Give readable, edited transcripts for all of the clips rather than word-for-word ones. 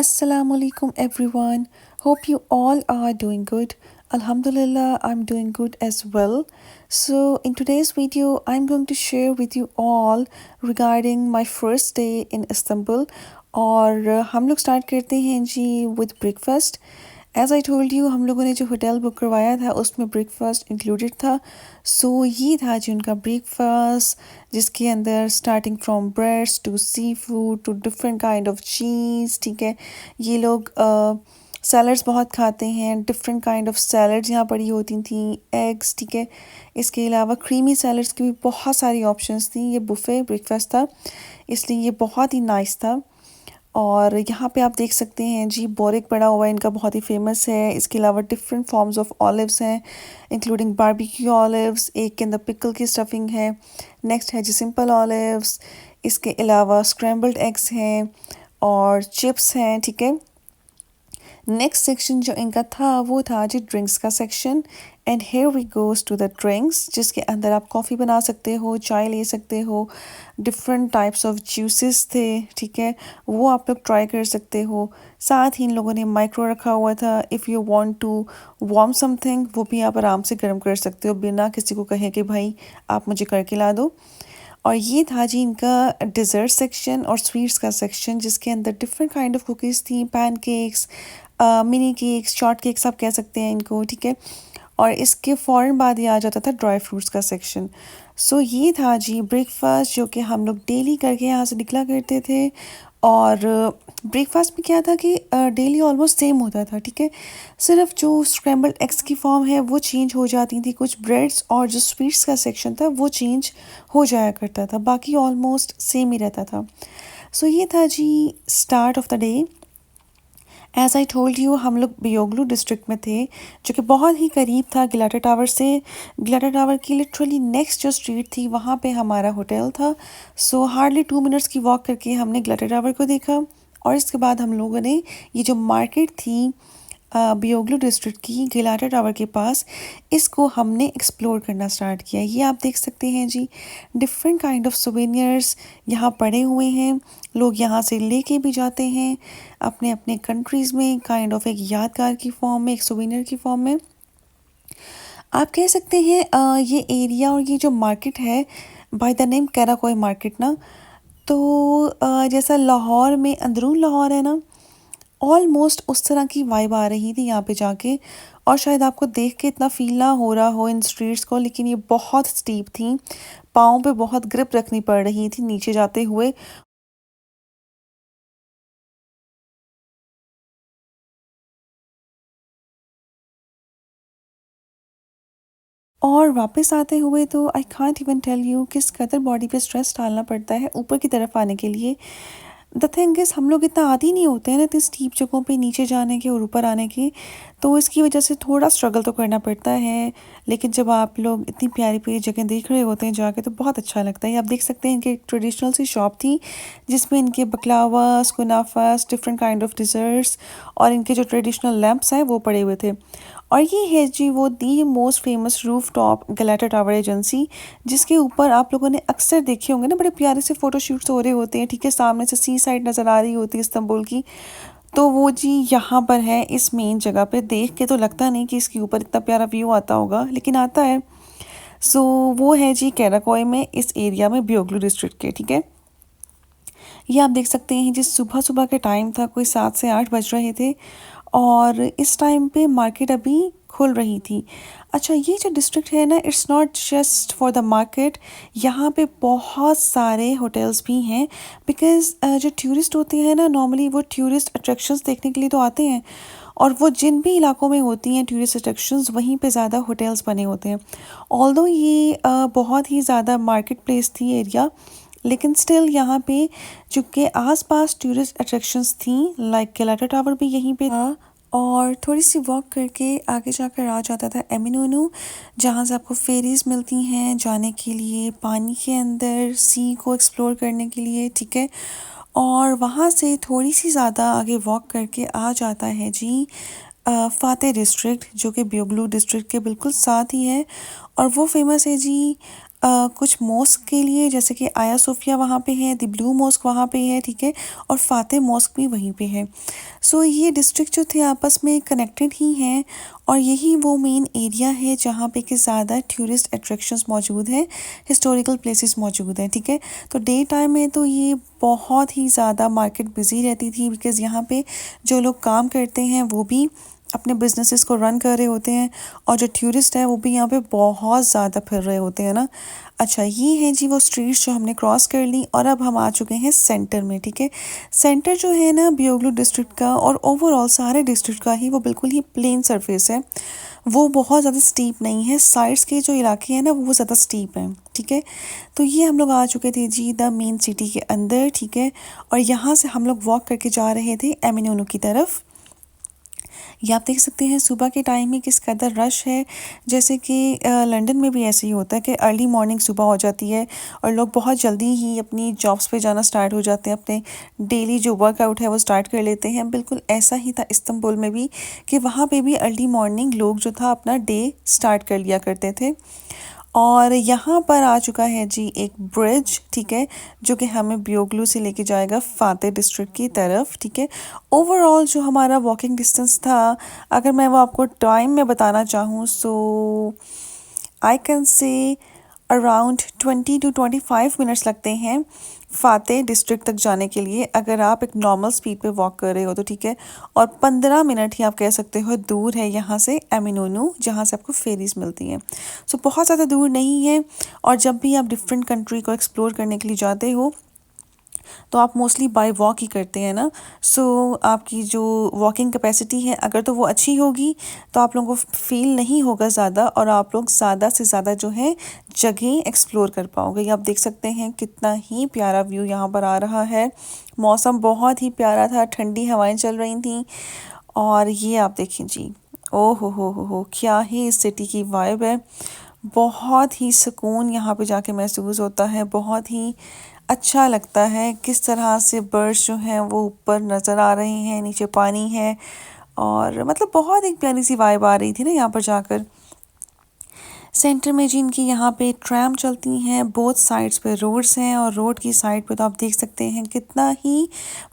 Assalamu alaikum everyone. Hope you all are doing good. Alhamdulillah, I'm doing good as well. So, in today's video, I'm going to share with you all regarding my first day in Istanbul. और हम लोग start करते हैं जी with breakfast. As I told you, हम लोगों ने जो होटल बुक करवाया था उसमें ब्रेकफास्ट इंक्लूडेड था. सो ये था जी उनका ब्रेकफास्ट, जिसके अंदर starting from breads to seafood to different kind of चीज़. ठीक है, ये लोग सैलड्स बहुत खाते हैं. डिफरेंट काइंड ऑफ सैलड्स यहाँ पड़ी होती थी, एग्स. ठीक है, इसके अलावा क्रीमी सैलड्स की भी बहुत सारी ऑप्शंस थी. ये बुफे ब्रेकफास्ट था, इसलिए ये बहुत ही नाइस था. और यहाँ पे आप देख सकते हैं जी बोरिक पड़ा हुआ है, इनका बहुत ही फेमस है. इसके अलावा डिफरेंट फॉर्म्स ऑफ ऑलिव्स हैं, इंक्लूडिंग बारबेक्यू ऑलिव्स. एक के अंदर पिकल की स्टफिंग है. नेक्स्ट है जी सिंपल ऑलिव्स. इसके अलावा स्क्रैम्बल्ड एग्स हैं और चिप्स हैं. ठीक है, नेक्स्ट सेक्शन जो इनका था वो था जी ड्रिंक्स का section. And here we goes to the drinks, जिसके अंदर आप कॉफ़ी बना सकते हो, चाय ले सकते हो. डिफरेंट टाइप्स ऑफ जूसेस थे. ठीक है, वो आप लोग ट्राई कर सकते हो. साथ ही इन लोगों ने माइक्रो रखा हुआ था. If you want to warm something, वो भी आप आराम से गर्म कर सकते हो बिना किसी को कहे कि भाई आप मुझे करके ला दो. और ये था जी इनका डिज़र्ट सेक्शन और स्वीट्स का सेक्शन, जिसके अंदर डिफरेंट काइंड ऑफ कुकीज़ थी. Pan cakes, mini cakes, short cakes आप कह सकते हैं इनको. ठीक है, और इसके फ़ौरन बाद ये आ जाता था ड्राई फ्रूट्स का सेक्शन. सो ये था जी ब्रेकफास्ट, जो कि हम लोग डेली करके यहाँ से निकला करते थे. और ब्रेकफास्ट में क्या था कि डेली ऑलमोस्ट सेम होता था. ठीक है, सिर्फ जो स्क्रैम्बल्ड एग्स की फॉर्म है वो चेंज हो जाती थी. कुछ ब्रेड्स और जो स्वीट्स का सेक्शन था वो चेंज हो जाया करता था, बाकी ऑलमोस्ट सेम ही रहता था. सो ये था जी start of the day. As I told you, हम लोग बियोगलू डिस्ट्रिक्ट में थे, जो कि बहुत ही करीब था गिलाटा टावर से. गिलाटा टावर की लिटरली नेक्स्ट जो स्ट्रीट थी वहाँ पे हमारा होटल था. सो हार्डली 2 मिनट्स की वॉक करके हमने गिलाटा टावर को देखा. और इसके बाद हम लोगों ने ये जो मार्केट थी बियोगलू डिस्ट्रिक्ट की गिलाटा टावर के पास, इसको हमने एक्सप्लोर करना स्टार्ट किया. ये आप देख सकते हैं जी डिफरेंट काइंड ऑफ सोवेनियर्स यहाँ पड़े हुए हैं. लोग यहाँ से लेके भी जाते हैं अपने अपने कंट्रीज़ में, काइंड ऑफ एक यादगार की फॉर्म में, एक सोवेनियर की फॉर्म में आप कह सकते हैं. ये एरिया और ये जो मार्केट है बाय द नेम कैराकोई मार्केट ना, तो जैसा लाहौर में अंदरून लाहौर है ना, ऑलमोस्ट उस तरह की वाइब आ रही थी यहाँ पे जाके. और शायद आपको देख के इतना फील ना हो रहा हो इन स्ट्रीट्स को, लेकिन ये बहुत स्टीप थी. पाँव पे बहुत ग्रिप रखनी पड़ रही थी नीचे जाते हुए. और वापस आते हुए तो I can't even tell you किस कदर बॉडी पे स्ट्रेस डालना पड़ता है ऊपर की तरफ आने के लिए. द थिंग इज़, हम लोग इतना आदी नहीं होते हैं ना इतनी स्टीप जगहों पे नीचे जाने के और ऊपर आने की, तो इसकी वजह से थोड़ा स्ट्रगल तो करना पड़ता है. लेकिन जब आप लोग इतनी प्यारी प्यारी जगह देख रहे होते हैं जाके, तो बहुत अच्छा लगता है. आप देख सकते हैं इनकी एक ट्रेडिशनल सी शॉप थी, जिसमें इनके बकलावास, कुनाफास, डिफरेंट काइंड ऑफ डिज़र्ट्स और इनके जो ट्रेडिशनल लैम्प्स हैं वो पड़े हुए थे. और ये है जी वो the most famous roof top गलाटा tower agency, जिसके ऊपर आप लोगों ने अक्सर देखे होंगे ना, बड़े प्यारे से फ़ोटोशूट्स हो रहे होते हैं. ठीक है, सामने से सी साइड नज़र आ रही होती है इस्तांबुल की. तो वो जी यहाँ पर है इस मेन जगह पे. देख के तो लगता नहीं कि इसके ऊपर इतना प्यारा व्यू आता होगा, लेकिन आता है. सो वो है जी कैराकोई में, इस एरिया में, बियोगलू डिस्ट्रिक्ट के. ठीक है, ये आप देख सकते हैं जिस सुबह सुबह के टाइम था, कोई 7 से 8 बज रहे थे. और इस टाइम पे मार्केट अभी खुल रही थी. अच्छा, ये जो डिस्ट्रिक्ट है ना, it's not just for the market. यहाँ पे बहुत सारे होटल्स भी हैं, बिकॉज़ जो टूरिस्ट होते हैं ना, नॉर्मली वो टूरिस्ट अट्रैक्शंस देखने के लिए तो आते हैं. और वो जिन भी इलाकों में होती हैं टूरिस्ट अट्रैक्शंस, वहीं पे ज़्यादा होटल्स बने होते हैं. ऑल्दो ये बहुत ही ज़्यादा मार्केट प्लेस थी एरिया, लेकिन स्टिल यहाँ पे चूँकि आसपास टूरिस्ट अट्रैक्शंस थी, लाइक गलाटा टावर भी यहीं पे था. और थोड़ी सी वॉक करके आगे जाकर आ जाता था एमिनोनू, जहाँ से आपको फेरीज़ मिलती हैं जाने के लिए पानी के अंदर, सी को एक्सप्लोर करने के लिए. ठीक है, और वहाँ से थोड़ी सी ज़्यादा आगे वॉक करके आ जाता है जी फाते डिस्ट्रिक्ट, जो कि बियोगलू डिस्ट्रिक्ट के बिल्कुल साथ ही है. और वो फेमस है जी कुछ मॉस्क के लिए, जैसे कि आया सोफिया वहाँ पे है, द ब्लू मॉस्क वहाँ पे है. ठीक है, और फाते मॉस्क भी वहीं पे है. सो ये डिस्ट्रिक्ट जो थे आपस में कनेक्टेड ही हैं और यही वो मेन एरिया है जहाँ पे कि ज़्यादा टूरिस्ट अट्रैक्शंस मौजूद हैं, हिस्टोरिकल प्लेसेस मौजूद हैं, ठीक है। तो डे टाइम में तो ये बहुत ही ज़्यादा मार्केट बिजी रहती थी बिकॉज़ यहाँ पे जो लोग काम करते हैं वो भी अपने बिजनेसेस को रन कर रहे होते हैं और जो टूरिस्ट है वो भी यहाँ पे बहुत ज़्यादा फिर रहे होते हैं ना। अच्छा, ये है जी वो स्ट्रीट्स जो हमने क्रॉस कर ली और अब हम आ चुके हैं सेंटर में, ठीक है। सेंटर जो है ना बियोगलू डिस्ट्रिक्ट का और ओवरऑल सारे डिस्ट्रिक्ट का ही वो बिल्कुल ही प्लेन सरफेस है, वो बहुत ज़्यादा स्टीप नहीं है। साइड्स के जो इलाके हैं ना वो ज़्यादा स्टीप हैं, ठीक है। तो ये हम लोग आ चुके थे जी द मेन सिटी के अंदर, ठीक है। और यहाँ से हम लोग वॉक करके जा रहे थे एमिनोनो की तरफ। ये आप देख सकते हैं सुबह के टाइम में किस कदर रश है। जैसे कि लंदन में भी ऐसे ही होता है कि अर्ली मॉर्निंग सुबह हो जाती है और लोग बहुत जल्दी ही अपनी जॉब्स पे जाना स्टार्ट हो जाते हैं, अपने डेली जो वर्कआउट है वो स्टार्ट कर लेते हैं। बिल्कुल ऐसा ही था इस्तांबुल में भी कि वहाँ पे भी अर्ली मॉर्निंग लोग जो था अपना डे स्टार्ट कर लिया करते थे। और यहाँ पर आ चुका है जी एक ब्रिज, ठीक है, जो कि हमें बियोगलू से लेके जाएगा फाते डिस्ट्रिक्ट की तरफ, ठीक है। ओवरऑल जो हमारा वॉकिंग डिस्टेंस था, अगर मैं वो आपको टाइम में बताना चाहूँ so I can say around 20 to 25 minutes लगते हैं फाते डिस्ट्रिक्ट तक जाने के लिए, अगर आप एक नॉर्मल स्पीड पे वॉक कर रहे हो तो, ठीक है। और 15 मिनट ही आप कह सकते हो दूर है यहाँ से एमिनोनू, जहाँ से आपको फेरीज मिलती हैं। सो बहुत ज़्यादा दूर नहीं है। और जब भी आप डिफरेंट कंट्री को एक्सप्लोर करने के लिए जाते हो तो आप मोस्टली बाय वॉक ही करते हैं ना। सो आपकी जो वॉकिंग कैपेसिटी है अगर तो वो अच्छी होगी तो आप लोगों को फील नहीं होगा ज़्यादा और आप लोग ज़्यादा से ज़्यादा जो है जगह एक्सप्लोर कर पाओगे। ये आप देख सकते हैं कितना ही प्यारा व्यू यहाँ पर आ रहा है। मौसम बहुत ही प्यारा था, ठंडी हवाएं चल रही थी। और ये आप देखें जी, ओ हो क्या ही इस सिटी की वाइब है। बहुत ही सुकून यहाँ पे जाके महसूस होता है, बहुत ही अच्छा लगता है। किस तरह से बर्ड्स जो हैं वो ऊपर नज़र आ रहे हैं, नीचे पानी है और मतलब बहुत एक प्यारी सी वाइब आ रही थी ना यहाँ पर जाकर। सेंटर में जिनकी यहाँ पे ट्रैम चलती हैं, बोथ साइड्स पे रोड्स हैं और रोड की साइड पे तो आप देख सकते हैं कितना ही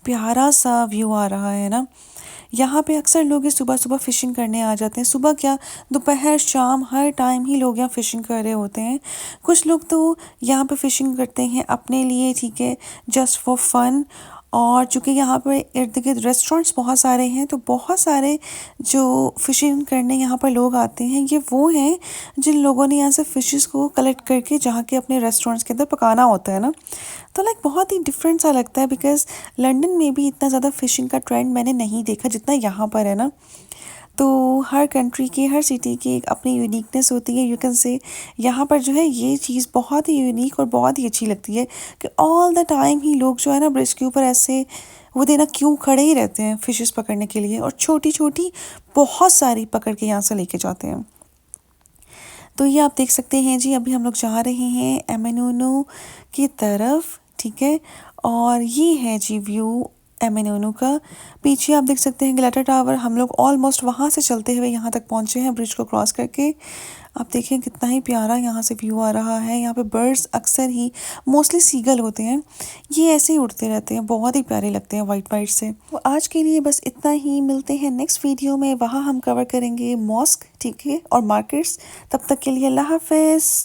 प्यारा सा व्यू आ रहा है ना। यहाँ पे अक्सर लोग सुबह सुबह फ़िशिंग करने आ जाते हैं। सुबह क्या, दोपहर शाम हर टाइम ही लोग यहाँ फ़िशिंग कर रहे होते हैं। कुछ लोग तो यहाँ पे फ़िशिंग करते हैं अपने लिए, ठीक है, जस्ट फॉर फन। और चूँकि यहाँ पर इर्द गिर्द रेस्टोरेंट्स बहुत सारे हैं तो बहुत सारे जो फ़िशिंग करने यहाँ पर लोग आते हैं ये वो हैं जिन लोगों ने यहाँ से फ़िशेस को कलेक्ट करके जहाँ के अपने रेस्टोरेंट्स के अंदर पकाना होता है ना। तो लाइक बहुत ही डिफरेंट सा लगता है बिकॉज़ लंदन में भी इतना ज़्यादा फ़िशिंग का ट्रेंड मैंने नहीं देखा जितना यहाँ पर है ना। तो हर कंट्री की, हर सिटी की एक अपनी यूनिकनेस होती है, यू कैन से। यहाँ पर जो है ये चीज़ बहुत ही यूनिक और बहुत ही अच्छी लगती है कि ऑल द टाइम ही लोग जो है ना ब्रिज के ऊपर ऐसे वो देना क्यों खड़े ही रहते हैं फ़िशेस पकड़ने के लिए और छोटी छोटी बहुत सारी पकड़ के यहाँ से लेके जाते हैं। तो ये आप देख सकते हैं जी, अभी हम लोग जा रहे हैं एमिनोनो की तरफ, ठीक है। और ये है जी व्यू एमिनोनो का। पीछे आप देख सकते हैं ग्लिटर टावर। हम लोग ऑलमोस्ट वहाँ से चलते हुए यहाँ तक पहुँचे हैं ब्रिज को क्रॉस करके। आप देखें कितना ही प्यारा यहाँ से व्यू आ रहा है। यहाँ पे बर्ड्स अक्सर ही मोस्टली सीगल होते हैं, ये ऐसे ही उड़ते रहते हैं, बहुत ही प्यारे लगते हैं वाइट वाइट से। तो आज के लिए बस इतना ही, मिलते हैं नेक्स्ट वीडियो में, वहाँ हम कवर करेंगे मॉस्क, ठीक है, और मार्केट्स। तब तक के लिए अल्लाह हाफ़िज़।